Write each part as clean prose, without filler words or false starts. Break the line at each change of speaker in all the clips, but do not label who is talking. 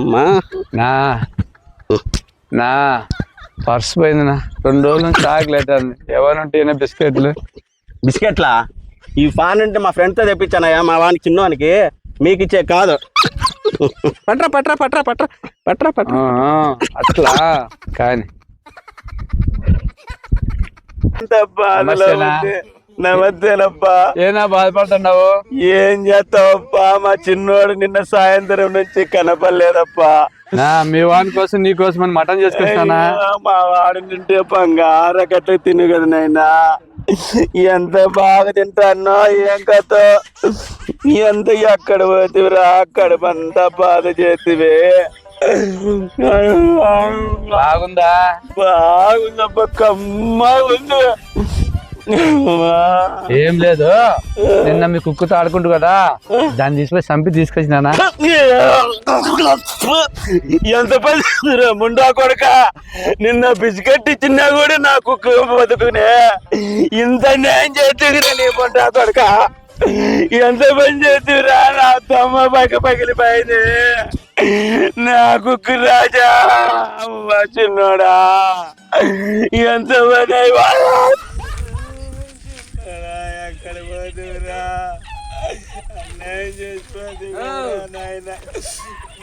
అమ్మా
నా నా పర్స్ పోయింది 2 రోజుల నుంచి చాక్లెట్ అంది ఎవరంటే
బిస్కెట్లా ఈ ఫాన్ అంటే మా ఫ్రెండ్తో తెప్పించానయ్యా మా వానికి చిన్నవానికి మీకు ఇచ్చే కాదు పట్రా పట్రా పట్రా పట్రా పట్రా పట్రా
అట్లా కానీ
నమస్తేనప్పా
ఏనా బాధపడుతున్నావు?
ఏం చేస్తావప్పా మా చిన్నోడు నిన్న సాయంత్రం నుంచి కనపడలేదప్పా.
మీ వాడి కోసం నీ కోసం అని మటన్ చేసుకొస్తానా?
మా వాడు తింటే బంగారకట్ల తిను కదా నాయనా. ఎంత బాగా తింటానో ఏం కథ ఎంత ఎక్కడ పోతివిరా అక్కడ అంతా బాధ చేతివే.
బాగుందా?
బాగుందప్ప కమ్మగా ఉంది.
ఏం లేదు నిన్న మీ కుక్కతో ఆడుకుంటు కదా దాన్ని తీసుకుపోయి చంపి తీసుకొచ్చినా.
ఎంత పని ముండా కొడక నిన్న బిస్కెట్ ఇచ్చినా కూడా నా కుక్క బతుకునే ఇంత న్యాయం చేతిరా నీ ముండా కొడక. ఎంత పని చేతిరా నా తమ్మ పగిలిపోయింది నా కుక్క రాజా చిన్నోడా. ఎంత పని ఎక్కడ పోతురా అన్యాయం చేసుకోదురా నాయన.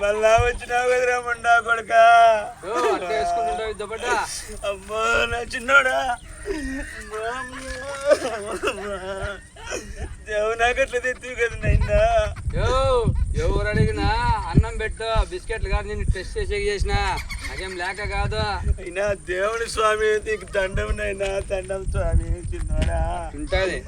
మళ్ళా వచ్చినావు కదరా ముండా కొడుక. అమ్మో నా చిన్నోడా దేవునాకట్లా తెత్తివి కదా నాయనా.
ఎవరు అడిగినా అన్నం పెట్టు బిస్కెట్లు కాదు నేను టెస్ట్ చేసిన అదేం లేక కాదు.
అయినా దేవుని స్వామి నీకు దండం నైనా దండం స్వామి చిన్నోడా
ఉంటుంది.